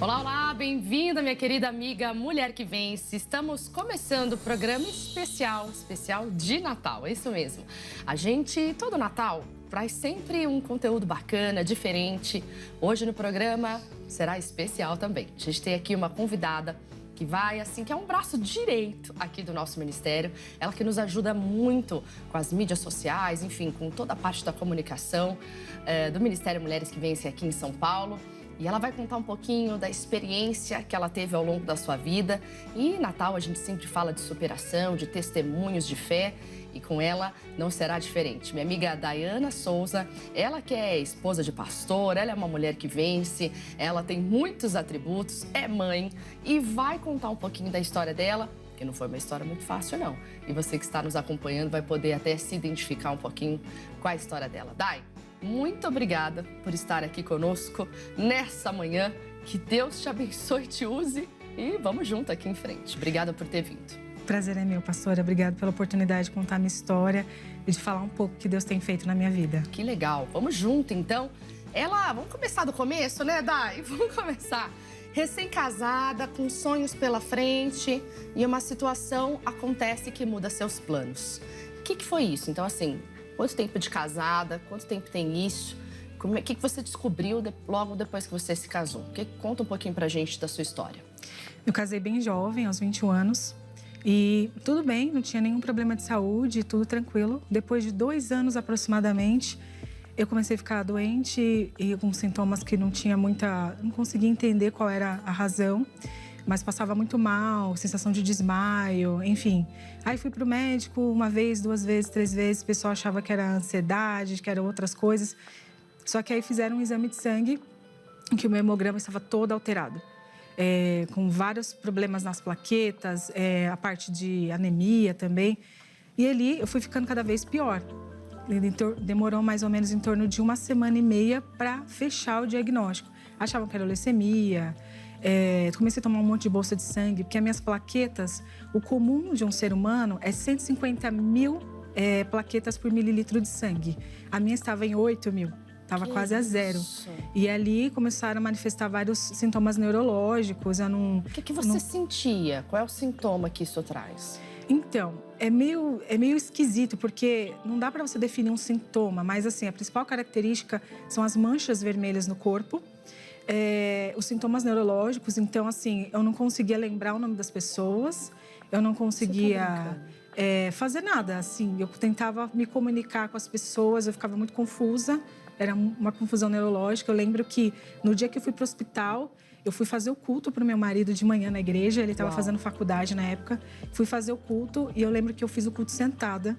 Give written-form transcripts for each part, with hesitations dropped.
Olá, olá, bem-vinda, minha querida amiga Mulher que Vence. Estamos começando o programa especial de Natal, é isso mesmo. A gente, todo Natal, traz sempre um conteúdo bacana, diferente. Hoje no programa será especial também. A gente tem aqui uma convidada que vai, assim, que é um braço direito aqui do nosso ministério. Ela que nos ajuda muito com as mídias sociais, enfim, com toda a parte da comunicação do Ministério Mulheres que Vence aqui em São Paulo. E ela vai contar um pouquinho da experiência que ela teve ao longo da sua vida. E Natal a gente sempre fala de superação, de testemunhos de fé. E com ela não será diferente. Minha amiga Dayana Souza, ela que é esposa de pastor, ela é uma mulher que vence, ela tem muitos atributos, é mãe e vai contar um pouquinho da história dela, que não foi uma história muito fácil, não. E você que está nos acompanhando vai poder até se identificar um pouquinho com a história dela. Day, muito obrigada por estar aqui conosco nessa manhã. Que Deus te abençoe e te use. E vamos junto aqui em frente. Obrigada por ter vindo. Prazer é meu, pastora. Obrigada pela oportunidade de contar a minha história e de falar um pouco o que Deus tem feito na minha vida. Que legal. Vamos junto, então. Vamos começar do começo, né, Day? Vamos começar. Recém-casada, com sonhos pela frente e uma situação acontece que muda seus planos. O que foi isso? Então, assim, quanto tempo de casada? Quanto tempo tem isso? O que você descobriu logo depois que você se casou? Conta um pouquinho pra gente da sua história. Eu casei bem jovem, aos 21 anos. E tudo bem, não tinha nenhum problema de saúde, tudo tranquilo. Depois de 2 anos aproximadamente, eu comecei a ficar doente e com sintomas que não conseguia entender qual era a razão, mas passava muito mal, sensação de desmaio, enfim. Aí fui pro médico 1 vez, 2 vezes, 3 vezes, o pessoal achava que era ansiedade, que eram outras coisas. Só que aí fizeram um exame de sangue em que o meu hemograma estava todo alterado. Com vários problemas nas plaquetas, a parte de anemia também. E ali eu fui ficando cada vez pior. Demorou mais ou menos em torno de 1 semana e meia para fechar o diagnóstico. Achavam que era leucemia. Comecei a tomar um monte de bolsa de sangue, porque as minhas plaquetas, o comum de um ser humano é 150 mil plaquetas por mililitro de sangue. A minha estava em 8 mil. Estava quase a 0. E ali começaram a manifestar vários sintomas neurológicos. O que você sentia? Qual é o sintoma que isso traz? Então, é meio esquisito, porque não dá para você definir um sintoma, mas assim, a principal característica são as manchas vermelhas no corpo, os sintomas neurológicos. Então, assim, eu não conseguia lembrar o nome das pessoas, eu não conseguia fazer nada, assim. Eu tentava me comunicar com as pessoas, eu ficava muito confusa. Era uma confusão neurológica. Eu lembro que no dia que eu fui para o hospital, eu fui fazer o culto para o meu marido de manhã na igreja. Ele estava fazendo faculdade na época. Fui fazer o culto e eu lembro que eu fiz o culto sentada.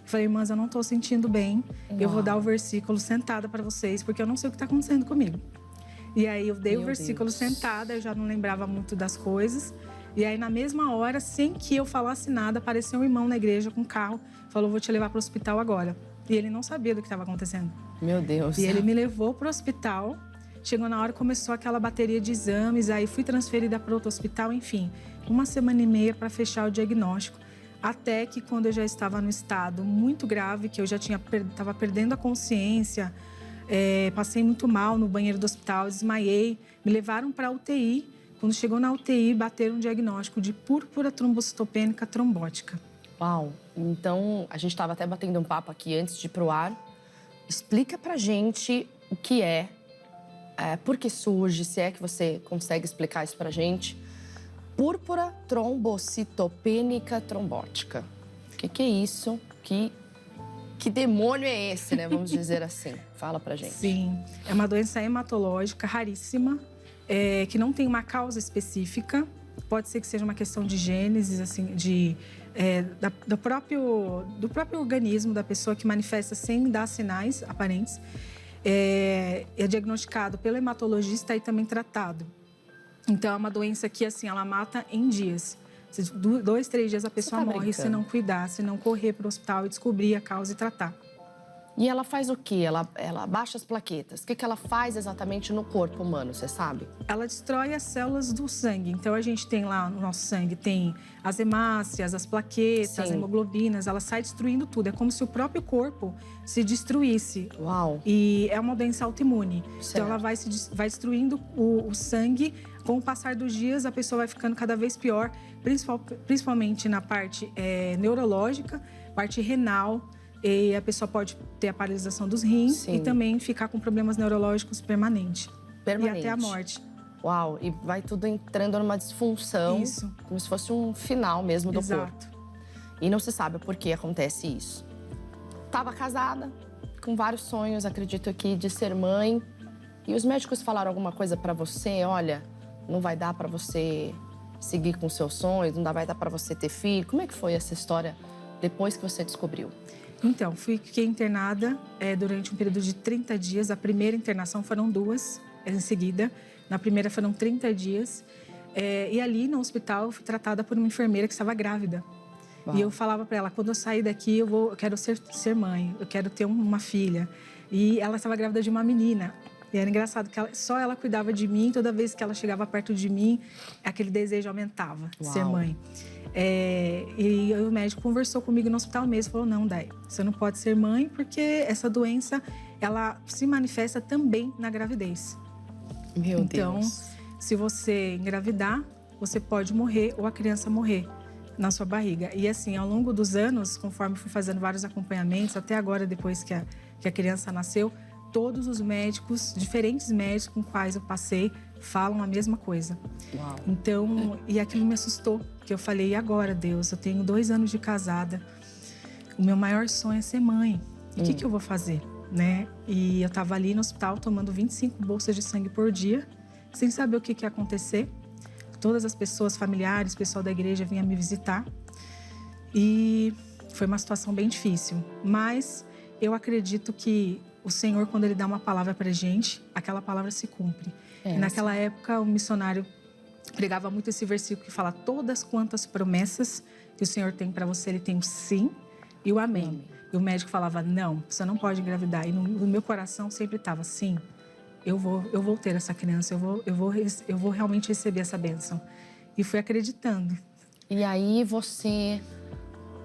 Falei, irmãs, eu não estou sentindo bem. Eu vou dar o versículo sentada para vocês, porque eu não sei o que está acontecendo comigo. E aí eu dei o versículo sentada, eu já não lembrava muito das coisas. E aí na mesma hora, sem que eu falasse nada, apareceu um irmão na igreja com um carro. Falou, vou te levar para o hospital agora. E ele não sabia do que estava acontecendo. Meu Deus. E ele me levou para o hospital. Chegou na hora, começou aquela bateria de exames. Aí fui transferida para outro hospital. Enfim, 1 semana e meia para fechar o diagnóstico. Até que quando eu já estava no estado muito grave, que eu já estava perdendo a consciência, passei muito mal no banheiro do hospital, desmaiei. Me levaram para a UTI. Quando chegou na UTI, bateram um diagnóstico de púrpura trombocitopênica trombótica. Uau! Então, a gente estava até batendo um papo aqui antes de ir pro ar. Explica pra gente o que por que surge, se é que você consegue explicar isso pra gente. Púrpura trombocitopênica trombótica. O que é isso? Que demônio é esse, né? Vamos dizer assim. Fala pra gente. Sim, é uma doença hematológica raríssima, que não tem uma causa específica. Pode ser que seja uma questão de gênese, assim, do próprio organismo da pessoa, que manifesta sem dar sinais aparentes. É diagnosticado pelo hematologista e também tratado. Então, é uma doença que, assim, ela mata em dias. 2, 3 dias a pessoa morre se não cuidar, se não correr para o hospital e descobrir a causa e tratar. E ela faz o quê? Ela baixa as plaquetas. O que ela faz exatamente no corpo humano, você sabe? Ela destrói as células do sangue. Então, a gente tem lá no nosso sangue, tem as hemácias, as plaquetas, Sim. as hemoglobinas. Ela sai destruindo tudo. É como se o próprio corpo se destruísse. Uau! E é uma doença autoimune. Certo. Então, ela vai destruindo o sangue. Com o passar dos dias, a pessoa vai ficando cada vez pior, principalmente na parte neurológica, parte renal. E a pessoa pode ter a paralisação dos rins. Sim. E também ficar com problemas neurológicos permanentes. E até a morte. Uau, e vai tudo entrando numa disfunção. Isso. Como se fosse um final mesmo do Exato. corpo. E não se sabe por que acontece isso. Estava casada, com vários sonhos, acredito aqui, de ser mãe. E os médicos falaram alguma coisa para você? Olha, não vai dar para você seguir com seus sonhos, não vai dar para você ter filho. Como é que foi essa história depois que você descobriu? Então, fiquei internada durante um período de 30 dias. A primeira internação foram 2 em seguida. Na primeira foram 30 dias. E ali no hospital eu fui tratada por uma enfermeira que estava grávida. Uau. E eu falava para ela, quando eu sair daqui eu quero ser mãe, eu quero ter uma filha. E ela estava grávida de uma menina. E era engraçado que só ela cuidava de mim. Toda vez que ela chegava perto de mim, aquele desejo aumentava de ser mãe. E o médico conversou comigo no hospital mesmo, falou, não, Day, você não pode ser mãe porque essa doença, ela se manifesta também na gravidez. Meu então, Deus. Se você engravidar, você pode morrer ou a criança morrer na sua barriga. E assim, ao longo dos anos, conforme fui fazendo vários acompanhamentos, até agora, depois que a criança nasceu, todos os médicos, diferentes médicos com quais eu passei, falam a mesma coisa. Uau. Então, e aquilo me assustou, que eu falei, e agora, Deus? Eu tenho 2 anos de casada, o meu maior sonho é ser mãe. E o que eu vou fazer, né? E eu estava ali no hospital tomando 25 bolsas de sangue por dia, sem saber o que ia acontecer. Todas as pessoas, familiares, pessoal da igreja vinha me visitar. E foi uma situação bem difícil, mas eu acredito que o Senhor, quando Ele dá uma palavra pra gente, aquela palavra se cumpre. E naquela época, o missionário pregava muito esse versículo que fala todas quantas promessas que o Senhor tem para você, Ele tem o sim e o amém. E o médico falava, não, você não pode engravidar. E no meu coração sempre estava, sim, eu vou ter essa criança, eu vou realmente receber essa bênção. E fui acreditando. E aí você...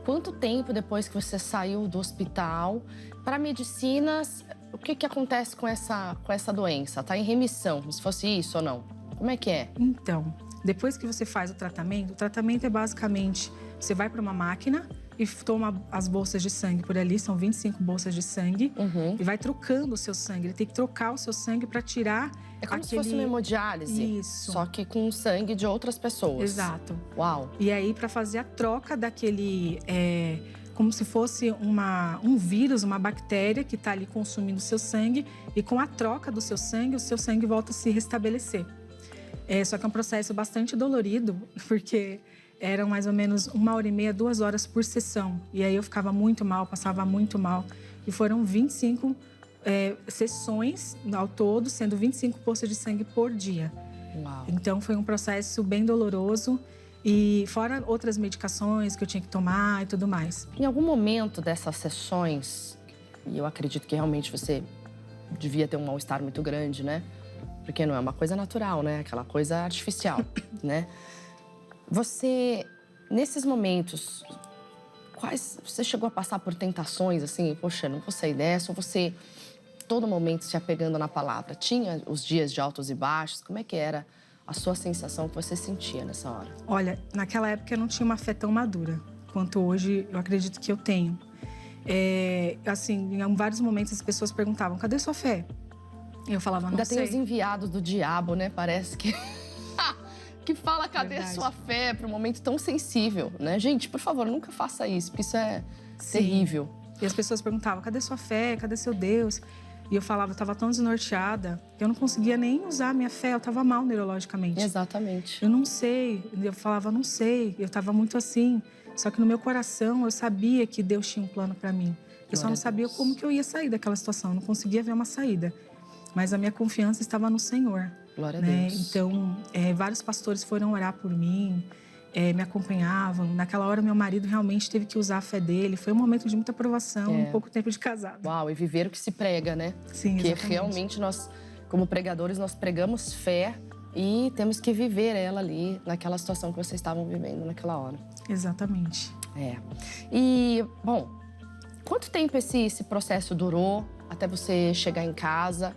Quanto tempo depois que você saiu do hospital, para medicinas, o que acontece com essa doença? Está em remissão, se fosse isso ou não? Como é que é? Então, depois que você faz o tratamento é basicamente, você vai para uma máquina e toma as bolsas de sangue por ali, são 25 bolsas de sangue, e vai trocando o seu sangue. Ele tem que trocar o seu sangue para tirar É como se fosse uma hemodiálise, Isso. Só que com sangue de outras pessoas. Exato. Uau. E aí, para fazer a troca daquele... como se fosse um vírus, uma bactéria que está ali consumindo o seu sangue. E com a troca do seu sangue volta a se restabelecer. Só que é um processo bastante dolorido, porque eram mais ou menos 1h30, 2 horas por sessão. E aí eu ficava muito mal, passava muito mal. E foram 25 sessões ao todo, sendo 25 bolsas de sangue por dia. Uau. Então foi um processo bem doloroso. E fora outras medicações que eu tinha que tomar e tudo mais. Em algum momento dessas sessões, e eu acredito que realmente você devia ter um mal-estar muito grande, né? Porque não é uma coisa natural, né? Aquela coisa artificial, né? Você, nesses momentos, você chegou a passar por tentações, assim? Poxa, não vou sair dessa. Ou você, todo momento, se apegando na palavra? Tinha os dias de altos e baixos? Como é que era a sua sensação que você sentia nessa hora? Olha, naquela época eu não tinha uma fé tão madura quanto hoje eu acredito que eu tenho. Assim, em vários momentos as pessoas perguntavam, cadê sua fé? Eu falava, não sei. Ainda tem os enviados do diabo, né? Parece que... que fala, cadê a sua fé para um momento tão sensível, né? Gente, por favor, nunca faça isso, porque isso é terrível. E as pessoas perguntavam, cadê sua fé? Cadê seu Deus? E eu falava, eu estava tão desnorteada, que eu não conseguia nem usar a minha fé, eu estava mal neurologicamente. Exatamente. Eu não sei, eu falava, não sei, eu estava muito assim. Só que no meu coração eu sabia que Deus tinha um plano para mim. Eu só não sabia como que eu ia sair daquela situação, eu não conseguia ver uma saída. Mas a minha confiança estava no Senhor. Glória a né? Deus. Então, vários pastores foram orar por mim. me acompanhavam. Naquela hora, meu marido realmente teve que usar a fé dele. Foi um momento de muita aprovação, um pouco tempo de casado. Uau, e viver o que se prega, né? Sim, porque exatamente. Realmente nós, como pregadores, nós pregamos fé e temos que viver ela ali, naquela situação que vocês estavam vivendo naquela hora. Exatamente. E, bom, quanto tempo esse processo durou até você chegar em casa?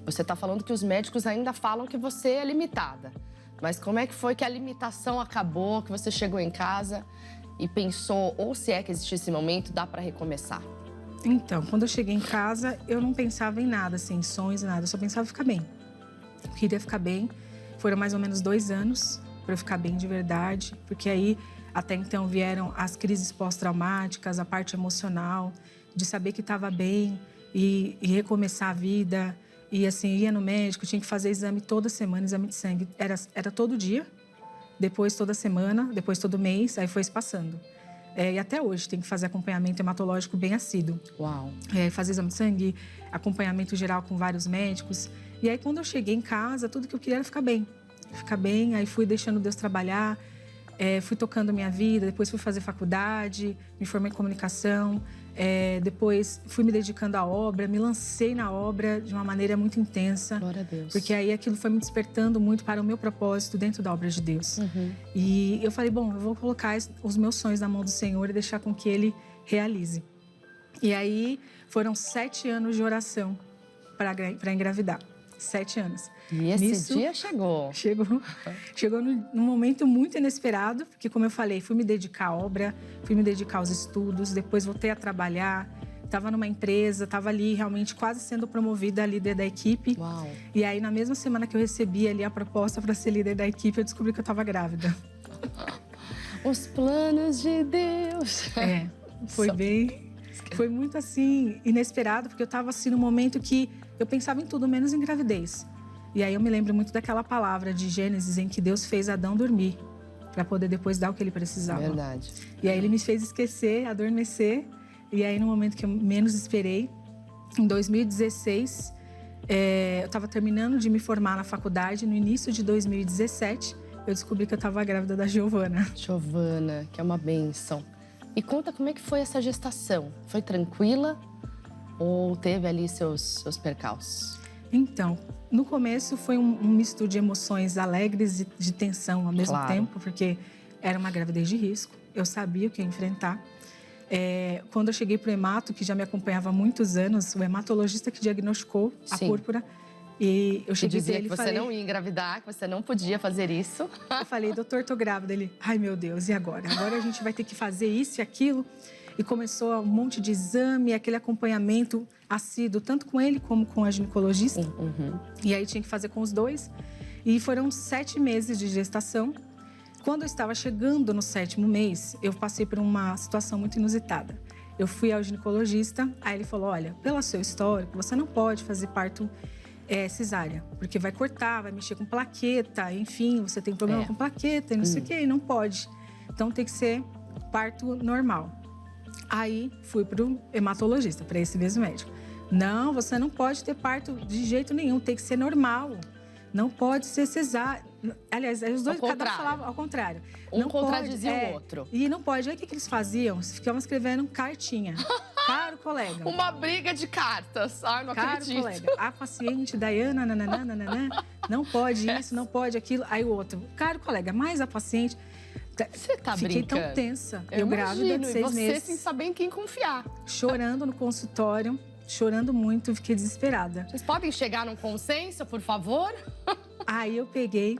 Você está falando que os médicos ainda falam que você é limitada. Mas como é que foi que a limitação acabou, que você chegou em casa e pensou, ou se é que existe esse momento, dá para recomeçar? Então, quando eu cheguei em casa, eu não pensava em nada, assim, em sonhos, nada. Eu só pensava em ficar bem. Eu queria ficar bem. Foram mais ou menos 2 anos para eu ficar bem de verdade. Porque aí, até então, vieram as crises pós-traumáticas, a parte emocional, de saber que estava bem e recomeçar a vida. E assim, ia no médico, tinha que fazer exame toda semana, exame de sangue. Era todo dia, depois toda semana, depois todo mês, aí foi se passando. E até hoje tem que fazer acompanhamento hematológico bem assíduo. Uau! Fazer exame de sangue, acompanhamento geral com vários médicos. E aí, quando eu cheguei em casa, tudo que eu queria era ficar bem. Ficar bem, aí fui deixando Deus trabalhar. Fui tocando minha vida, depois fui fazer faculdade, me formei em comunicação, depois fui me dedicando à obra, me lancei na obra de uma maneira muito intensa. Glória a Deus. Porque aí aquilo foi me despertando muito para o meu propósito dentro da obra de Deus. E eu falei, bom, eu vou colocar os meus sonhos na mão do Senhor e deixar com que Ele realize. E aí foram 7 anos de oração para engravidar. 7 anos. E esse dia chegou. Chegou num momento muito inesperado, porque, como eu falei, fui me dedicar à obra, fui me dedicar aos estudos, depois voltei a trabalhar, estava numa empresa, estava ali realmente quase sendo promovida a líder da equipe. Uau. E aí, na mesma semana que eu recebi ali a proposta para ser líder da equipe, eu descobri que eu estava grávida. Os planos de Deus. Foi muito assim, inesperado, porque eu estava assim num momento que eu pensava em tudo, menos em gravidez. E aí eu me lembro muito daquela palavra de Gênesis em que Deus fez Adão dormir para poder depois dar o que ele precisava. Verdade. E aí ele me fez esquecer, adormecer. E aí no momento que eu menos esperei, em 2016, eu estava terminando de me formar na faculdade. No início de 2017, eu descobri que eu estava grávida da Giovana. Giovana, que é uma bênção. E conta como é que foi essa gestação? Foi tranquila ou teve ali seus percalços? Então, no começo foi um misto de emoções alegres e de tensão ao mesmo tempo, porque era uma gravidez de risco. Eu sabia o que ia enfrentar. Quando eu cheguei para o hemato, que já me acompanhava há muitos anos, o hematologista que diagnosticou a púrpura, e eu cheguei dizia dele que você não ia engravidar, que você não podia fazer isso. Eu falei, doutor, tô grávida. Ele, ai meu Deus, e agora? Agora a gente vai ter que fazer isso e aquilo. E começou um monte de exame, aquele acompanhamento assíduo, tanto com ele como com a ginecologista. E aí tinha que fazer com os dois. E foram 7 meses de gestação. Quando eu estava chegando no 7º mês, eu passei por uma situação muito inusitada. Eu fui ao ginecologista, aí ele falou, olha, pelo seu histórico, você não pode fazer parto cesárea, porque vai cortar, vai mexer com plaqueta, enfim, você tem problema com plaqueta e não sei o que, e não pode. Então tem que ser parto normal. Aí fui pro hematologista, para esse mesmo médico. Não, você não pode ter parto de jeito nenhum, tem que ser normal. Não pode ser cesárea. Aliás, os dois, cada um falava ao contrário. Um contradizia o outro. E não pode. Aí o que eles faziam? Eles ficavam escrevendo cartinha. Caro colega. Uma briga de cartas. Ai, não acredito. Caro colega, a paciente Dayana, não pode isso, não pode aquilo. Aí o outro, caro colega, mas a paciente... Você tá Fiquei brincando? tão tensa. Eu grávida de 6 meses. E você sem saber em quem confiar. Chorando no consultório, chorando muito, fiquei desesperada. Vocês podem chegar num consenso, por favor? Aí eu peguei,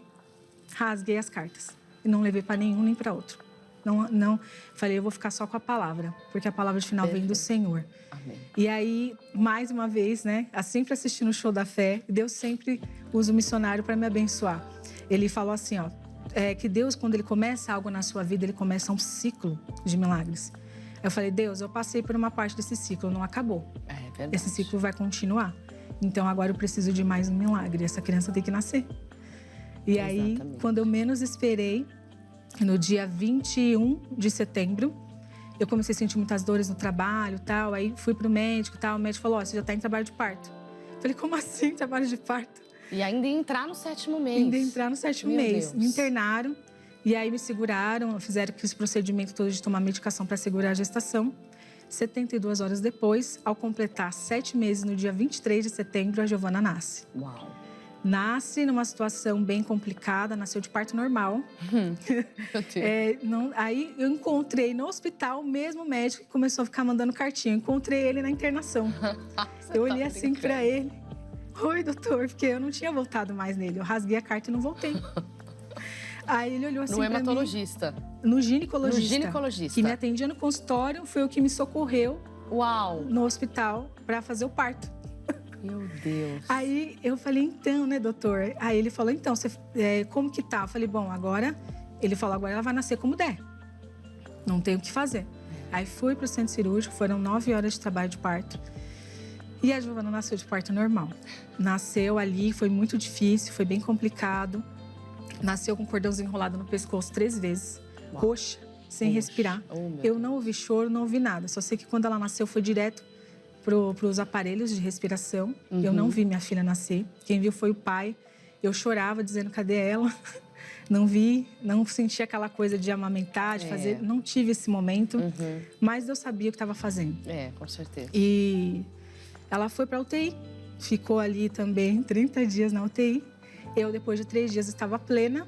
rasguei as cartas. E não levei para nenhum nem para outro. Não, falei, eu vou ficar só com a palavra, porque a palavra de final vem do Senhor. Amém. E aí, mais uma vez, né, sempre assistindo o Show da Fé, Deus sempre usa o missionário para me abençoar. Ele falou assim, ó, que Deus, quando Ele começa algo na sua vida, Ele começa um ciclo de milagres. Eu falei, Deus, eu passei por uma parte desse ciclo, não acabou. É verdade. Esse ciclo vai continuar. Então, agora eu preciso de mais um milagre. Essa criança tem que nascer. E aí, quando eu menos esperei, no dia 21 de setembro, eu comecei a sentir muitas dores no trabalho e tal. Aí fui pro médico e tal. O médico falou, você já tá em trabalho de parto. Eu falei, como assim trabalho de parto? E ainda entrar no 7º mês. Ainda entrar no 7º mês. Deus. Me internaram. E aí me seguraram, fizeram esse procedimento todo de tomar medicação para segurar a gestação. 72 horas depois, ao completar 7 meses, no dia 23 de setembro, a Giovana nasce. Uau! Nasce numa situação bem complicada, nasceu de parto normal. Aí eu encontrei no hospital o mesmo médico que começou a ficar mandando cartinha. Eu encontrei ele na internação. Eu olhei assim para ele. Oi, doutor, porque eu não tinha voltado mais nele. Eu rasguei a carta e não voltei. Aí ele olhou assim no pra hematologista? Mim, no ginecologista. No ginecologista. Que me atendia no consultório, foi o que me socorreu. Uau! No hospital para fazer o parto. Meu Deus. Aí eu falei, então, né, doutor? Aí ele falou, então, como que tá? Eu falei, bom, agora... Ele falou, agora ela vai nascer como der. Não tem o que fazer. Aí fui pro centro cirúrgico, foram 9 horas de trabalho de parto. E a Giovana nasceu de parto normal. Nasceu ali, foi muito difícil, foi bem complicado. Nasceu com um cordãozinho enrolado no pescoço 3 vezes. Uau. Roxa, sem respirar. Eu não ouvi choro, não ouvi nada. Só sei que quando ela nasceu foi direto para os aparelhos de respiração. Eu não vi minha filha nascer. Quem viu foi o pai. Eu chorava dizendo, cadê ela? Não vi, não senti aquela coisa de amamentar, de fazer. Não tive esse momento, mas eu sabia o que estava fazendo. Com certeza. E ela foi para a UTI. Ficou ali também 30 dias na UTI. Eu, depois de 3 dias, estava plena.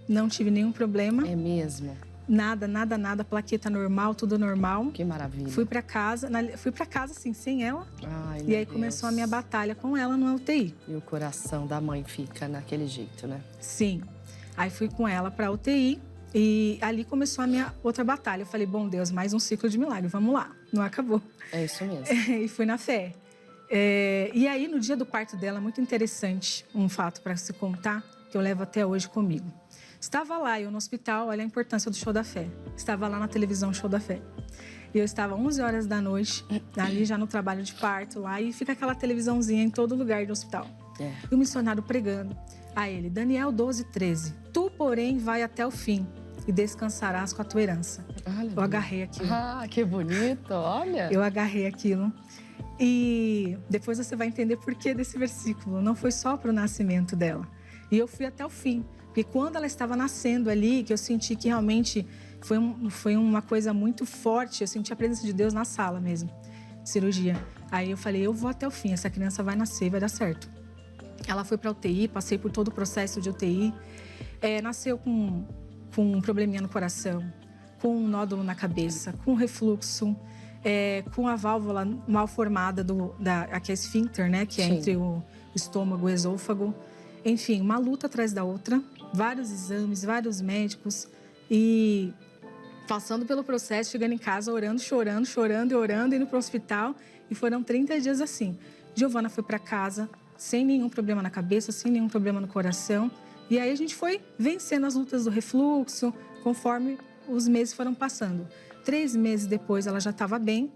Não tive nenhum problema. É mesmo? Nada, plaqueta normal, tudo normal. Que maravilha. Fui para casa, assim, sem ela. Ai, e aí começou a minha batalha com ela no UTI. E o coração da mãe fica naquele jeito, né? Sim. Aí fui com ela para UTI e ali começou a minha outra batalha. Eu falei, bom Deus, mais um ciclo de milagre, vamos lá. Não acabou. É isso mesmo. E fui na fé. E aí, no dia do parto dela, muito interessante um fato para se contar, que eu levo até hoje comigo. Estava lá, eu no hospital, olha a importância do show da fé. Estava lá na televisão, show da fé. E eu estava 11 horas da noite, ali já no trabalho de parto lá, e fica aquela televisãozinha em todo lugar do hospital. E o missionário pregando a ele, Daniel 12:13. Tu, porém, vai até o fim e descansarás com a tua herança. Eu agarrei aquilo. Ah, que bonito, olha. Eu agarrei aquilo. E depois você vai entender por que desse versículo. Não foi só para o nascimento dela. E eu fui até o fim. Porque quando ela estava nascendo ali, que eu senti que realmente foi uma coisa muito forte. Eu senti a presença de Deus na sala mesmo, cirurgia. Aí eu falei, eu vou até o fim, essa criança vai nascer, vai dar certo. Ela foi para UTI, passei por todo o processo de UTI. Nasceu com um probleminha no coração, com um nódulo na cabeça, com refluxo, com a válvula mal formada, que é esfíncter, né? Que é entre o estômago e o esôfago. Enfim, uma luta atrás da outra, vários exames, vários médicos. E passando pelo processo, chegando em casa, orando, chorando e orando, indo para o hospital. E foram 30 dias assim. Giovana foi para casa sem nenhum problema na cabeça, sem nenhum problema no coração. E aí a gente foi vencendo as lutas do refluxo, conforme os meses foram passando. 3 meses depois, ela já estava bem,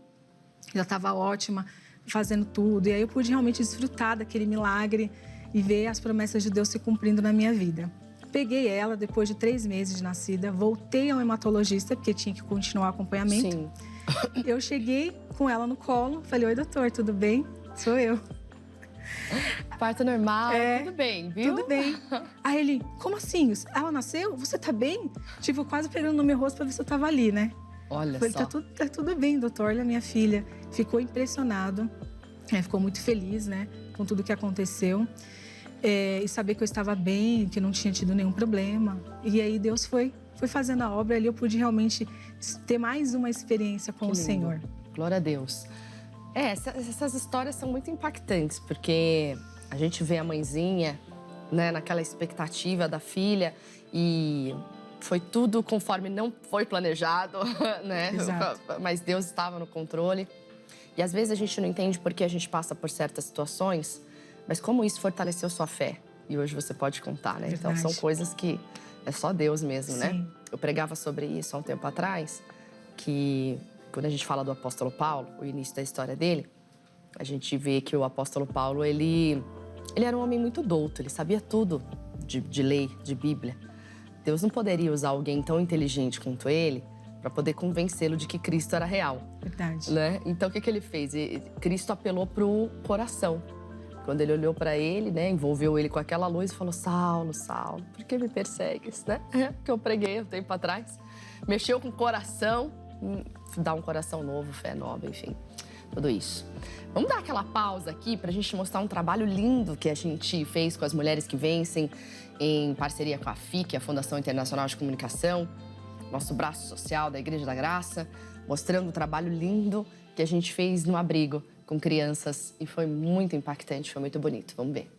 já estava ótima, fazendo tudo. E aí eu pude realmente desfrutar daquele milagre e ver as promessas de Deus se cumprindo na minha vida. Peguei ela, depois de 3 meses de nascida, voltei ao hematologista, porque tinha que continuar o acompanhamento. Sim. Eu cheguei com ela no colo, falei, oi, doutor, tudo bem? Sou eu. Parto normal, tudo bem, viu? Tudo bem. Aí ele, como assim? Ela nasceu? Você tá bem? Tipo, quase pegando no meu rosto pra ver se eu tava ali, né? Olha falei, só. Tá tudo bem, doutor. Olha, minha filha. Ficou impressionado. Ficou muito feliz, né? Com tudo que aconteceu. E saber que eu estava bem, que não tinha tido nenhum problema. E aí Deus foi fazendo a obra ali. Eu pude realmente ter mais uma experiência com o Senhor. Glória a Deus. Essas histórias são muito impactantes, porque a gente vê a mãezinha, né, naquela expectativa da filha e foi tudo conforme não foi planejado, né? Exato. Mas Deus estava no controle. E às vezes a gente não entende por que a gente passa por certas situações, mas como isso fortaleceu sua fé. E hoje você pode contar, né? Verdade. Então são coisas que é só Deus mesmo, Sim. né? Eu pregava sobre isso há um tempo atrás, que quando a gente fala do apóstolo Paulo, o início da história dele, a gente vê que o apóstolo Paulo, ele era um homem muito douto, ele sabia tudo de lei, de Bíblia. Deus não poderia usar alguém tão inteligente quanto ele para poder convencê-lo de que Cristo era real. Verdade. Né? Então, o que ele fez? Cristo apelou para o coração. quando ele olhou para ele, né, envolveu ele com aquela luz e falou: Saulo, Saulo, por que me persegues, né? Porque eu preguei um tempo atrás. Mexeu com o coração, dá um coração novo, fé nova, enfim, tudo isso. Vamos dar aquela pausa aqui para a gente mostrar um trabalho lindo que a gente fez com as Mulheres que Vencem, em parceria com a FIC, a Fundação Internacional de Comunicação, nosso braço social da Igreja da Graça, mostrando um trabalho lindo que a gente fez no abrigo com crianças e foi muito impactante, foi muito bonito. Vamos ver.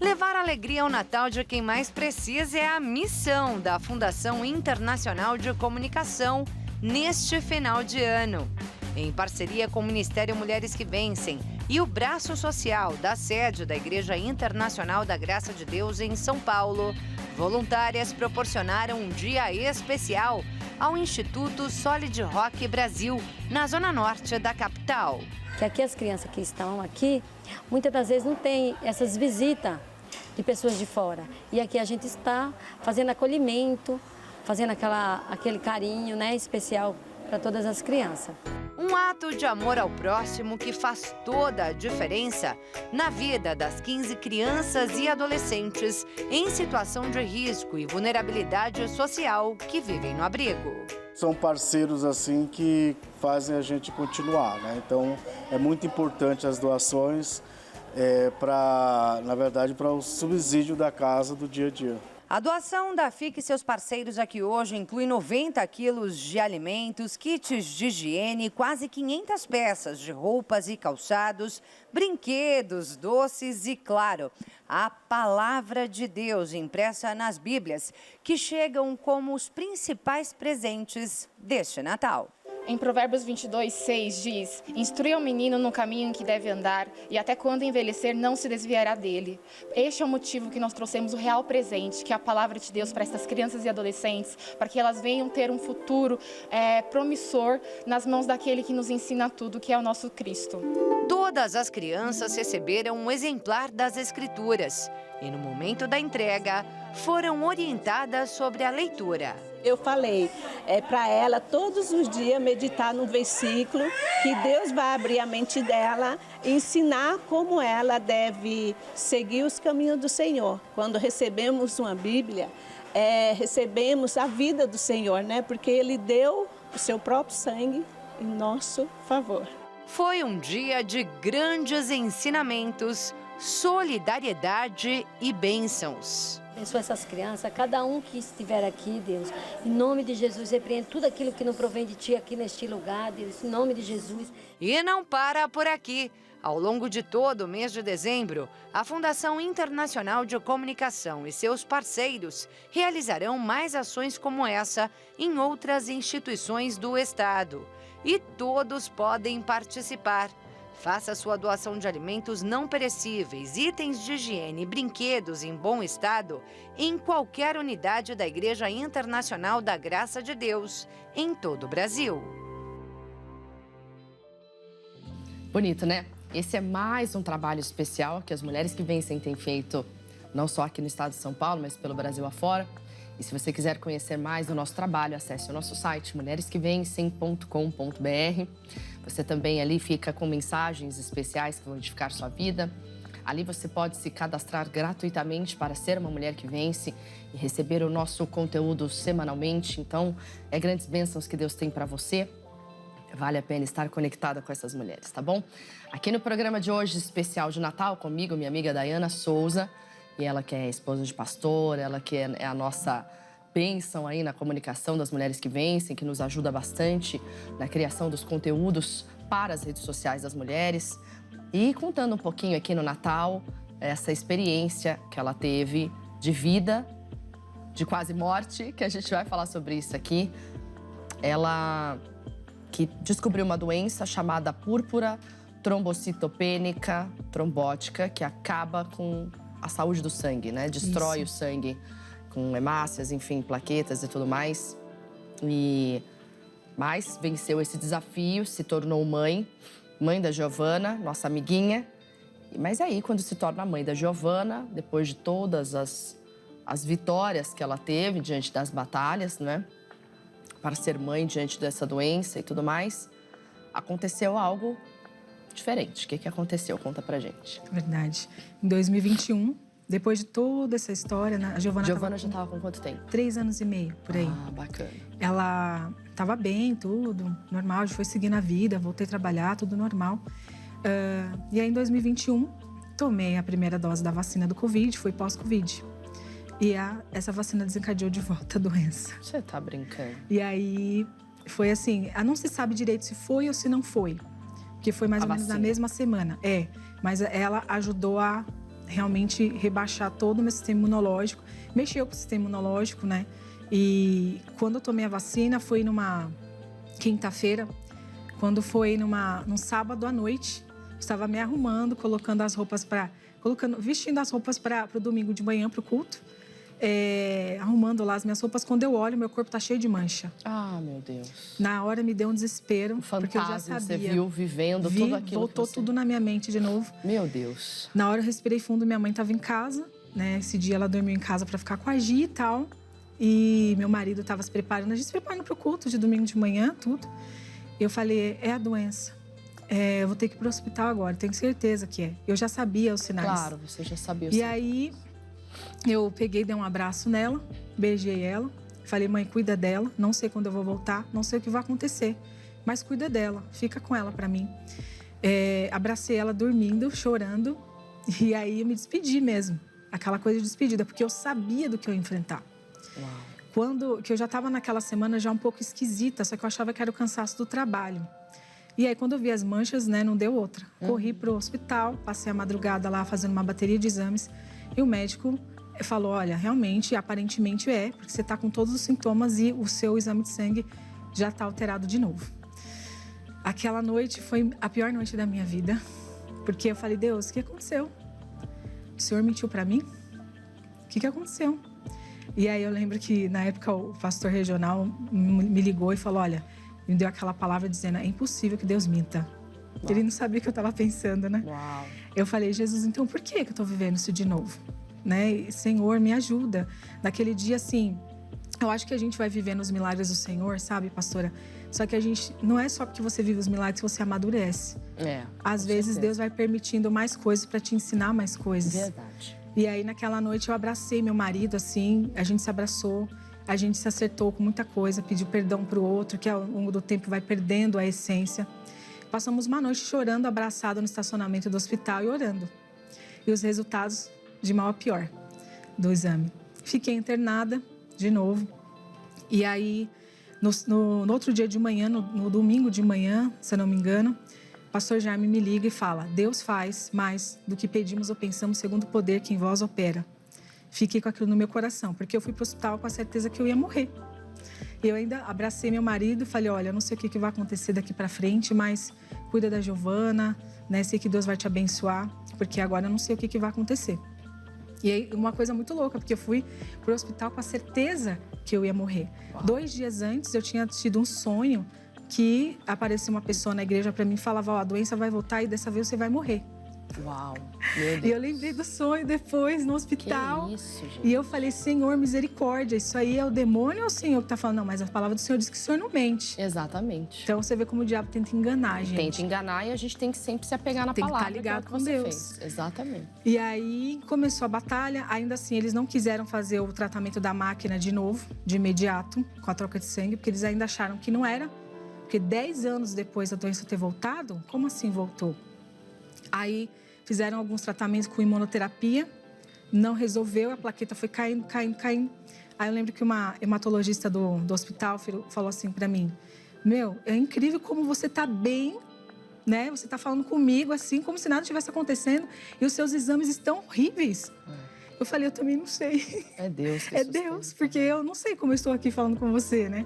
Levar alegria ao Natal de quem mais precisa é a missão da Fundação Internacional de Comunicação neste final de ano. Em parceria com o Ministério Mulheres que Vencem e o braço social da sede da Igreja Internacional da Graça de Deus em São Paulo, voluntárias proporcionaram um dia especial ao Instituto Solid Rock Brasil, na zona norte da capital. Que aqui as crianças que estão aqui, muitas das vezes não tem essas visitas de pessoas de fora. E aqui a gente está fazendo acolhimento, fazendo aquele carinho, né, especial para todas as crianças. Um ato de amor ao próximo que faz toda a diferença na vida das 15 crianças e adolescentes em situação de risco e vulnerabilidade social que vivem no abrigo. São parceiros assim que fazem a gente continuar, né? Então é muito importante as doações na verdade, para o subsídio da casa do dia a dia. A doação da FIC e seus parceiros aqui hoje inclui 90 quilos de alimentos, kits de higiene, quase 500 peças de roupas e calçados, brinquedos, doces e, claro, a palavra de Deus impressa nas Bíblias, que chegam como os principais presentes deste Natal. Em Provérbios 22:6 diz: instrui o menino no caminho em que deve andar, e até quando envelhecer não se desviará dele. Este é o motivo que nós trouxemos o real presente, que é a palavra de Deus para essas crianças e adolescentes, para que elas venham ter um futuro promissor nas mãos daquele que nos ensina tudo, que é o nosso Cristo. Todas as crianças receberam um exemplar das Escrituras e, no momento da entrega, foram orientadas sobre a leitura. Eu falei para ela todos os dias meditar no versículo, que Deus vai abrir a mente dela e ensinar como ela deve seguir os caminhos do Senhor. Quando recebemos uma Bíblia, recebemos a vida do Senhor, né? Porque Ele deu o seu próprio sangue em nosso favor. Foi um dia de grandes ensinamentos, solidariedade e bênçãos. Abençoa essas crianças, cada um que estiver aqui, Deus. Em nome de Jesus, repreende tudo aquilo que não provém de Ti aqui neste lugar, Deus. Em nome de Jesus. E não para por aqui. Ao longo de todo o mês de dezembro, a Fundação Internacional de Comunicação e seus parceiros realizarão mais ações como essa em outras instituições do Estado. E todos podem participar. Faça sua doação de alimentos não perecíveis, itens de higiene e brinquedos em bom estado em qualquer unidade da Igreja Internacional da Graça de Deus, em todo o Brasil. Bonito, né? Esse é mais um trabalho especial que as Mulheres que Vencem têm feito, não só aqui no estado de São Paulo, mas pelo Brasil afora. E se você quiser conhecer mais do nosso trabalho, acesse o nosso site mulheresquevencem.com.br. Você também ali fica com mensagens especiais que vão edificar sua vida. Ali você pode se cadastrar gratuitamente para ser uma mulher que vence e receber o nosso conteúdo semanalmente. Então, grandes bênçãos que Deus tem para você. Vale a pena estar conectada com essas mulheres, tá bom? Aqui no programa de hoje, especial de Natal, comigo, minha amiga Dayana Souza. E ela que é esposa de pastor, ela que é a nossa bênção aí na comunicação das Mulheres que Vencem, que nos ajuda bastante na criação dos conteúdos para as redes sociais das mulheres. E contando um pouquinho aqui no Natal, essa experiência que ela teve de vida, de quase morte, que a gente vai falar sobre isso aqui. Ela que descobriu uma doença chamada púrpura trombocitopênica trombótica, que acaba com a saúde do sangue, né? Destrói o sangue com hemácias, enfim, plaquetas e tudo mais. Mas venceu esse desafio, se tornou mãe da Giovana, nossa amiguinha. Mas aí, quando se torna mãe da Giovana, depois de todas as vitórias que ela teve diante das batalhas, né? Para ser mãe diante dessa doença e tudo mais, aconteceu algo diferente. O que aconteceu? Conta pra gente. Verdade. Em 2021, depois de toda essa história, né, a Giovana já estava com quanto tempo? 3 anos e meio, por aí. Ah, bacana. Ela estava bem, tudo normal, a gente foi seguindo a vida, voltei a trabalhar, tudo normal. E aí, em 2021, tomei a primeira dose da vacina do Covid, foi pós-Covid. E essa vacina desencadeou de volta a doença. Você tá brincando? E aí, foi assim, não se sabe direito se foi ou se não foi. Porque foi mais ou menos na mesma semana. Mas ela ajudou a realmente rebaixar todo o meu sistema imunológico. Mexeu com o sistema imunológico, né? E quando eu tomei a vacina, foi numa quinta-feira. Quando foi num sábado à noite, estava me arrumando, colocando as roupas vestindo as roupas para o domingo de manhã, para o culto. Arrumando lá as minhas roupas. Quando eu olho, meu corpo tá cheio de mancha. Ah, meu Deus. Na hora me deu um desespero, porque eu já sabia. Você viu, vivendo tudo aquilo. Voltou tudo na minha mente de novo. Meu Deus. Na hora eu respirei fundo, minha mãe estava em casa, né? Esse dia ela dormiu em casa para ficar com a Gi e tal. E meu marido estava se preparando, a gente se preparando para o culto de domingo de manhã, tudo. Eu falei, é a doença. Eu vou ter que ir pro hospital agora, tenho certeza que é. Eu já sabia os sinais. Claro, você já sabia os sinais. E aí, eu peguei, dei um abraço nela, beijei ela. Falei, mãe, cuida dela, não sei quando eu vou voltar, não sei o que vai acontecer. Mas cuida dela, fica com ela pra mim. Abracei ela dormindo, chorando. E aí, eu me despedi mesmo. Aquela coisa de despedida, porque eu sabia do que eu ia enfrentar. Uau. Que eu já estava naquela semana já um pouco esquisita, só que eu achava que era o cansaço do trabalho. E aí, quando eu vi as manchas, né, não deu outra. Corri pro hospital, passei a madrugada lá fazendo uma bateria de exames. E o médico falou, olha, realmente, aparentemente porque você tá com todos os sintomas e o seu exame de sangue já tá alterado de novo. Aquela noite foi a pior noite da minha vida. Porque eu falei, Deus, o que aconteceu? O Senhor mentiu para mim? O que aconteceu? E aí eu lembro que, na época, o pastor regional me ligou e falou, olha, me deu aquela palavra dizendo, é impossível que Deus minta. Uau. Ele não sabia o que eu estava pensando, né? Uau. Eu falei, Jesus, então por que eu estou vivendo isso de novo? Né? E, Senhor, me ajuda. Naquele dia, assim, eu acho que a gente vai vivendo os milagres do Senhor, sabe, pastora? Só que a gente, não é só porque você vive os milagres que você amadurece. Às vezes, certeza. Deus vai permitindo mais coisas para te ensinar mais coisas. Verdade. E aí, naquela noite, eu abracei meu marido, assim, a gente se abraçou, a gente se acertou com muita coisa, pediu perdão pro outro, que ao longo do tempo vai perdendo a essência. Passamos uma noite chorando, abraçado no estacionamento do hospital e orando. E os resultados, de mal a pior, do exame. Fiquei internada, de novo. E aí, no outro dia de manhã, no domingo de manhã, se eu não me engano, o pastor Jaime me liga e fala, Deus faz mais do que pedimos ou pensamos segundo o poder que em vós opera. Fiquei com aquilo no meu coração, porque eu fui para o hospital com a certeza que eu ia morrer. E eu ainda abracei meu marido e falei, olha, eu não sei o que vai acontecer daqui para frente, mas cuida da Giovana, né? Sei que Deus vai te abençoar, porque agora eu não sei o que vai acontecer. E aí, uma coisa muito louca, porque eu fui para o hospital com a certeza que eu ia morrer. Uau. 2 dias antes, eu tinha tido um sonho que apareceu uma pessoa na igreja para mim e falava, ó, a doença vai voltar e dessa vez você vai morrer. Uau, meu Deus. E eu lembrei do sonho depois, no hospital. Que isso, gente? E eu falei, Senhor, misericórdia, isso aí é o demônio ou é o Senhor que tá falando? Não, mas a palavra do Senhor diz que o Senhor não mente. Exatamente. Então você vê como o diabo tenta enganar a gente. Tenta enganar e a gente tem que sempre se apegar na palavra. Tem que estar ligado com Deus. Fez. Exatamente. E aí começou a batalha, ainda assim eles não quiseram fazer o tratamento da máquina de novo, de imediato, com a troca de sangue, porque eles ainda acharam que não era. Porque 10 anos depois da doença ter voltado, como assim voltou? Aí fizeram alguns tratamentos com imunoterapia, não resolveu, a plaqueta foi caindo. Aí eu lembro que uma hematologista do hospital falou assim para mim, é incrível como você tá bem, né? Você tá falando comigo assim, como se nada tivesse acontecendo e os seus exames estão horríveis. Eu falei, eu também não sei. É Deus que é Deus, porque eu não sei como eu estou aqui falando com você, né?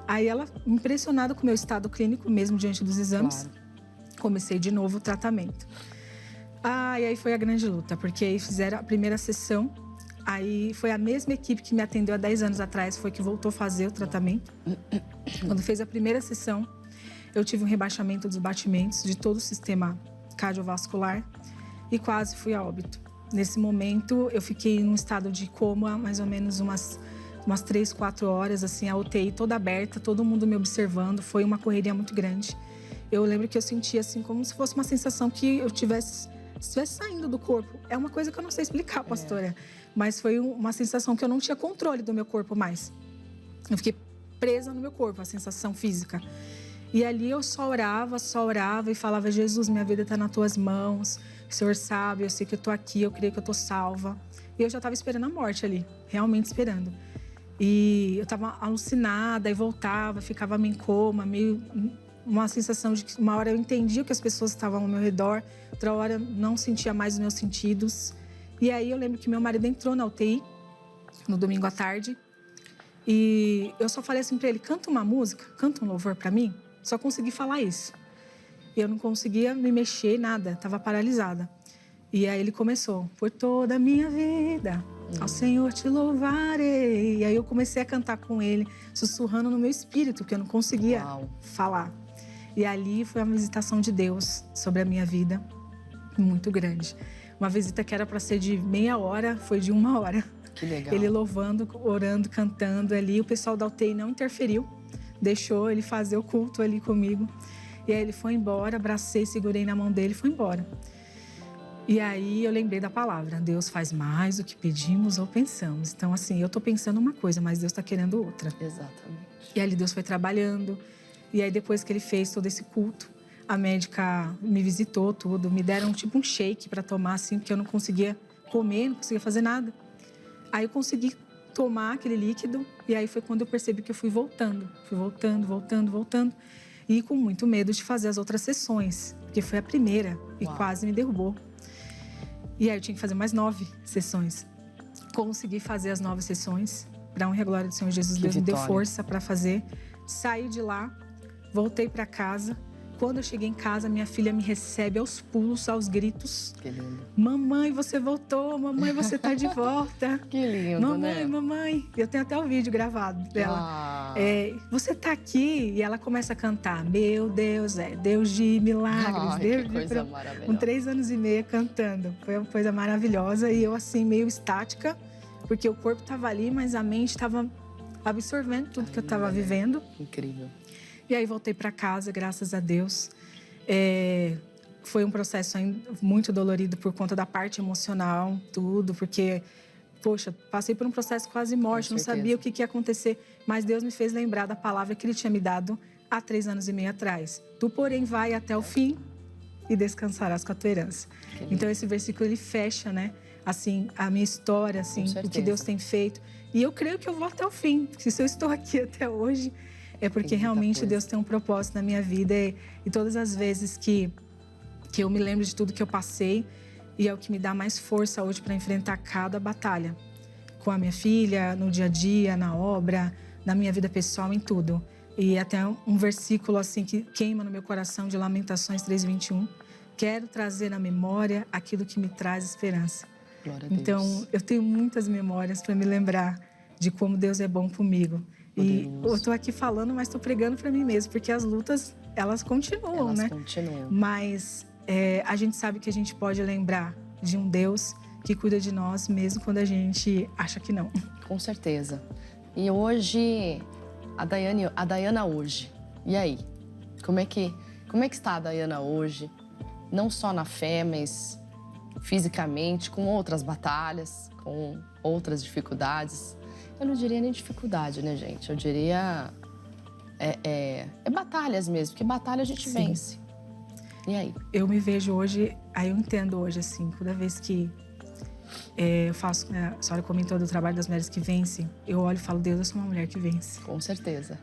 Aí ela, impressionada com o meu estado clínico mesmo diante dos exames, comecei de novo o tratamento. E aí foi a grande luta, porque aí fizeram a primeira sessão, aí foi a mesma equipe que me atendeu há 10 anos atrás, foi que voltou a fazer o tratamento. Quando fez a primeira sessão, eu tive um rebaixamento dos batimentos de todo o sistema cardiovascular e quase fui a óbito. Nesse momento, eu fiquei num estado de coma, mais ou menos umas 3, 4 horas, assim, a UTI toda aberta, todo mundo me observando, foi uma correria muito grande. eu lembro que eu sentia assim como se fosse uma sensação que eu estivesse saindo do corpo. É uma coisa que eu não sei explicar, pastora, mas foi uma sensação que eu não tinha controle do meu corpo mais. Eu fiquei presa no meu corpo, a sensação física. E ali eu só orava e falava: Jesus, minha vida está nas tuas mãos, o Senhor sabe, eu sei que eu estou aqui, eu creio que eu estou salva. E eu já estava esperando a morte ali, realmente esperando. E eu estava alucinada e voltava, ficava meio em coma, meio uma sensação de que uma hora eu entendia que as pessoas estavam ao meu redor, outra hora não sentia mais os meus sentidos. E aí eu lembro que meu marido entrou na UTI no domingo à tarde e eu só falei assim para ele: canta uma música, canta um louvor para mim. Só consegui falar isso. Eu não conseguia me mexer, nada, estava paralisada. E aí ele começou: por toda a minha vida, ao Senhor te louvarei. E aí eu comecei a cantar com ele, sussurrando no meu espírito, porque eu não conseguia falar. E ali foi uma visitação de Deus sobre a minha vida, muito grande. Uma visita que era para ser de meia hora, foi de 1 hora. Que legal. Ele louvando, orando, cantando ali. O pessoal da UTI não interferiu, deixou ele fazer o culto ali comigo. E aí ele foi embora, abracei, segurei na mão dele e foi embora. E aí eu lembrei da palavra: Deus faz mais do que pedimos ou pensamos. Então assim, eu tô pensando uma coisa, mas Deus tá querendo outra. Exatamente. E ali Deus foi trabalhando. E aí depois que ele fez todo esse culto, a médica me visitou tudo, me deram tipo um shake para tomar assim, porque eu não conseguia comer, não conseguia fazer nada. Aí eu consegui tomar aquele líquido e aí foi quando eu percebi que eu fui voltando. Fui voltando. E com muito medo de fazer as outras sessões, porque foi a primeira e quase me derrubou. E aí eu tinha que fazer mais 9 sessões. Consegui fazer as 9 sessões. Para honra e glória do Senhor Jesus, Deus me deu força para fazer. Saí de lá, voltei para casa. Quando eu cheguei em casa, minha filha me recebe aos pulos, aos gritos. Que lindo. Mamãe, você voltou. Mamãe, você tá de volta. Que lindo, mamãe, mamãe. Eu tenho até o vídeo gravado dela. Você tá aqui. E ela começa a cantar: meu Deus, é Deus de milagres. Deus que coisa maravilhosa. Com 3 anos e meio cantando. Foi uma coisa maravilhosa. E eu assim, meio estática, porque o corpo tava ali, mas a mente tava absorvendo tudo que eu tava vivendo. Incrível. E aí voltei para casa, graças a Deus. Foi um processo muito dolorido por conta da parte emocional, tudo, porque, poxa, passei por um processo quase morte, não sabia o que ia acontecer, mas Deus me fez lembrar da palavra que Ele tinha me dado há 3 anos e meio atrás. Tu, porém, vai até o fim e descansarás com a tua herança. Então, esse versículo, ele fecha, né, assim, a minha história, assim, o que Deus tem feito. E eu creio que eu vou até o fim, porque se eu estou aqui até hoje, é porque realmente Deus tem um propósito na minha vida. E todas as vezes que eu me lembro de tudo que eu passei, e é o que me dá mais força hoje para enfrentar cada batalha. Com a minha filha, no dia a dia, na obra, na minha vida pessoal, em tudo. E até um versículo assim que queima no meu coração, de Lamentações 3:21. Quero trazer na memória aquilo que me traz esperança. Glória a Deus. Então, eu tenho muitas memórias para me lembrar de como Deus é bom comigo. E eu tô aqui falando, mas tô pregando para mim mesmo, porque as lutas, elas continuam, né? Continuam. Mas a gente sabe que a gente pode lembrar de um Deus que cuida de nós, mesmo quando a gente acha que não. Com certeza. E hoje, a Dayana hoje, e aí? Como é que está a Dayana hoje? Não só na fé, mas fisicamente, com outras batalhas, com outras dificuldades. Eu não diria nem dificuldade, né, gente? Eu diria... batalhas mesmo, porque batalha a gente vence. E aí? Eu me vejo hoje, aí eu entendo hoje, assim, toda vez que eu faço... A senhora comentou do trabalho das mulheres que vencem, eu olho e falo: Deus, eu sou uma mulher que vence. Com certeza.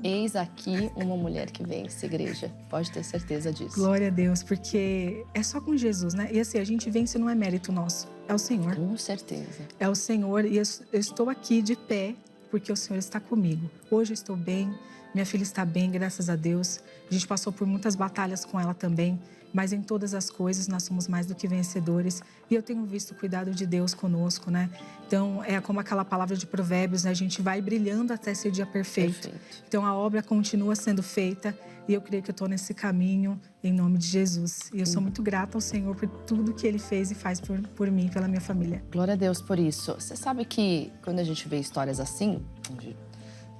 Eis aqui uma mulher que vence, igreja. Pode ter certeza disso. Glória a Deus, porque é só com Jesus, né? E assim, a gente vence não é mérito nosso, é o Senhor. Com certeza. É o Senhor, e eu estou aqui de pé porque o Senhor está comigo. Hoje eu estou bem, minha filha está bem, graças a Deus. A gente passou por muitas batalhas com ela também, mas em todas as coisas nós somos mais do que vencedores. E eu tenho visto o cuidado de Deus conosco, né? Então, é como aquela palavra de Provérbios, né? A gente vai brilhando até ser dia perfeito. Então, a obra continua sendo feita e eu creio que eu estou nesse caminho em nome de Jesus. E eu sou muito grata ao Senhor por tudo que Ele fez e faz por mim, pela minha família. Glória a Deus por isso. Você sabe que quando a gente vê histórias assim,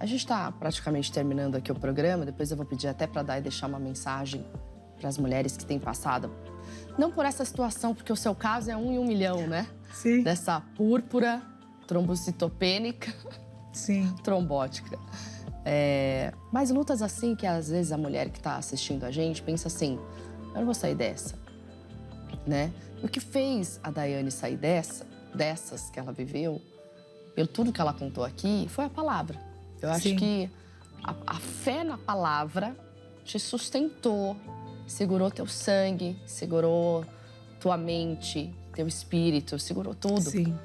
A gente está praticamente terminando aqui o programa, depois eu vou pedir até para Dai deixar uma mensagem para as mulheres que têm passado, não por essa situação, porque o seu caso é 1 em 1 milhão, né? Sim. Dessa púrpura trombocitopênica, Sim. trombótica. Mas lutas assim que às vezes a mulher que está assistindo a gente pensa assim, eu não vou sair dessa, né? O que fez a Daiane sair dessas que ela viveu, pelo tudo que ela contou aqui, foi a palavra. Eu acho Sim. que a fé na palavra te sustentou, segurou teu sangue, segurou tua mente, teu espírito, segurou tudo. Sim.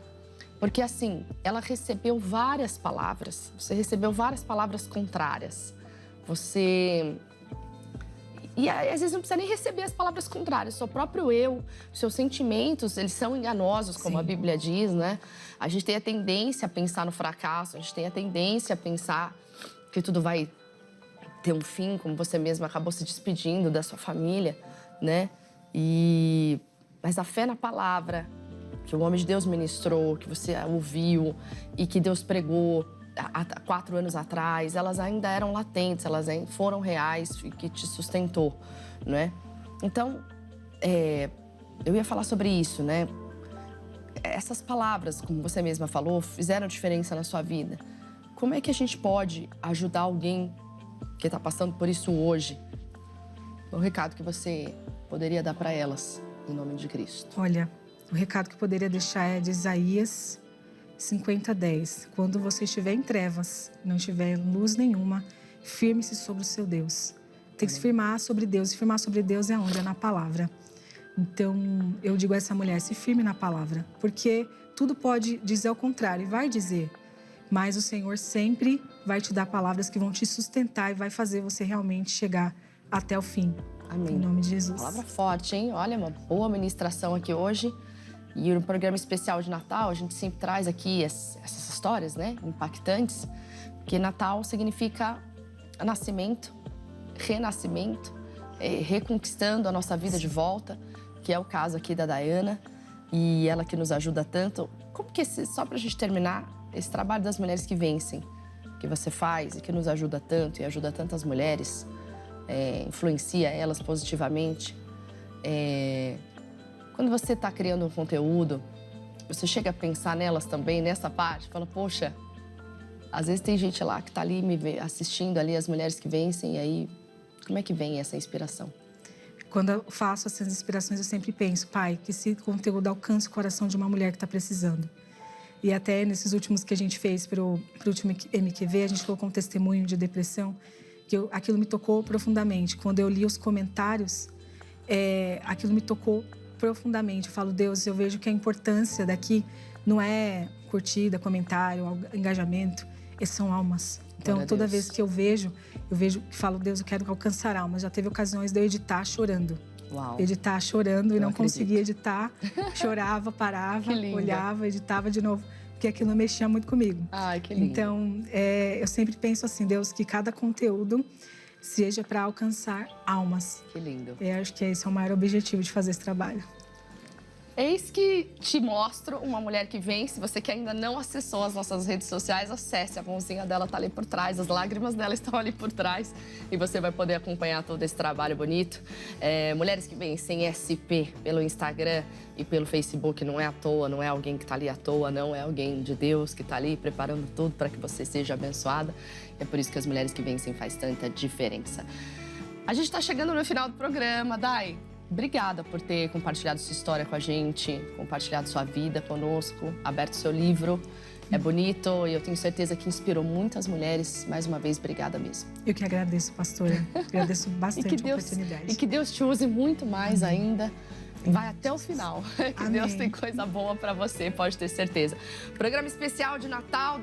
Porque assim, ela recebeu várias palavras, você recebeu várias palavras contrárias. E às vezes não precisa nem receber as palavras contrárias, seu próprio eu, seus sentimentos, eles são enganosos, como Sim. a Bíblia diz, né? A gente tem a tendência a pensar no fracasso, a gente tem a tendência a pensar que tudo vai ter um fim, como você mesma acabou se despedindo da sua família, né? Mas a fé na palavra, que o homem de Deus ministrou, que você ouviu e que Deus pregou há 4 anos atrás, elas ainda eram latentes, elas ainda foram reais e que te sustentou, né? Então, eu ia falar sobre isso, né? Essas palavras, como você mesma falou, fizeram diferença na sua vida. Como é que a gente pode ajudar alguém que está passando por isso hoje? O recado que você poderia dar para elas, em nome de Cristo. Olha, o recado que eu poderia deixar é de Isaías 50:10. Quando você estiver em trevas, não tiver luz nenhuma, firme-se sobre o seu Deus. Tem que se firmar sobre Deus. E firmar sobre Deus é onde? É na palavra. Então, eu digo a essa mulher, se firme na palavra. Porque tudo pode dizer o contrário, e vai dizer. Mas o Senhor sempre vai te dar palavras que vão te sustentar e vai fazer você realmente chegar até o fim. Amém. Em nome de Jesus. Palavra forte, hein? Olha, uma boa ministração aqui hoje. E no programa especial de Natal, a gente sempre traz aqui essas histórias, né? Impactantes. Porque Natal significa nascimento, renascimento, reconquistando a nossa vida de volta, que é o caso aqui da Daiana. E ela que nos ajuda tanto. Como que só pra gente terminar, esse trabalho das mulheres que vencem, que você faz e que nos ajuda tanto e ajuda tantas mulheres, influencia elas positivamente. Quando você está criando um conteúdo, você chega a pensar nelas também, nessa parte, fala, poxa, às vezes tem gente lá que está ali assistindo ali as mulheres que vencem, e aí, como é que vem essa inspiração? Quando eu faço essas inspirações, eu sempre penso, Pai, que esse conteúdo alcance o coração de uma mulher que está precisando. E até nesses últimos que a gente fez para o último MQV, a gente colocou um testemunho de depressão, que aquilo me tocou profundamente. Quando eu li os comentários, aquilo me tocou profundamente. Eu falo, Deus, eu vejo que a importância daqui não é curtida, comentário, engajamento, são almas. Então, toda vez que eu vejo que falo, Deus, eu quero alcançar almas. Já teve ocasiões de eu editar chorando. Uau. Editar chorando e não acredito. conseguia editar. Chorava, parava, Que linda. olhava, editava de novo. Porque aquilo mexia muito comigo. Ai, que lindo. Então, eu sempre penso assim, Deus, que cada conteúdo seja para alcançar almas. Que lindo. Eu acho que esse é o maior objetivo de fazer esse trabalho. Eis que te mostro uma mulher que vence. Você que ainda não acessou as nossas redes sociais, acesse. A mãozinha dela tá ali por trás, as lágrimas dela estão ali por trás. E você vai poder acompanhar todo esse trabalho bonito. Mulheres que Vencem SP pelo Instagram e pelo Facebook. Não é à toa, não é alguém que tá ali à toa, não. É alguém de Deus que tá ali preparando tudo para que você seja abençoada. É por isso que as Mulheres que Vencem faz tanta diferença. A gente tá chegando no final do programa, Dai. Obrigada por ter compartilhado sua história com a gente, compartilhado sua vida conosco, aberto seu livro. É bonito e eu tenho certeza que inspirou muitas mulheres. Mais uma vez, obrigada mesmo. Eu que agradeço, pastora. Agradeço bastante a oportunidade. E que Deus te use muito mais ainda. Vai até o final. Que Amém. Deus tem coisa boa pra você, pode ter certeza. Programa especial de Natal,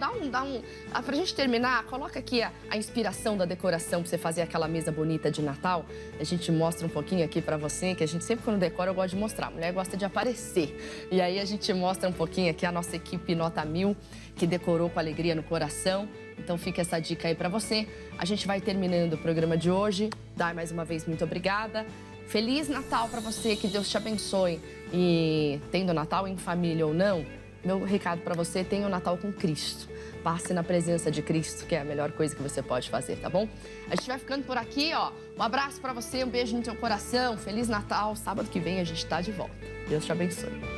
pra gente terminar, coloca aqui a inspiração da decoração pra você fazer aquela mesa bonita de Natal. A gente mostra um pouquinho aqui pra você, que a gente sempre quando decora eu gosto de mostrar. A mulher gosta de aparecer. E aí a gente mostra um pouquinho aqui a nossa equipe Nota 1000, que decorou com alegria no coração. Então fica essa dica aí pra você. A gente vai terminando o programa de hoje. Dai, mais uma vez, muito obrigada. Feliz Natal para você, que Deus te abençoe. E tendo Natal em família ou não, meu recado para você, tenha o Natal com Cristo. Passe na presença de Cristo, que é a melhor coisa que você pode fazer, tá bom? A gente vai ficando por aqui, ó. Um abraço para você, um beijo no seu coração. Feliz Natal. Sábado que vem a gente tá de volta. Deus te abençoe.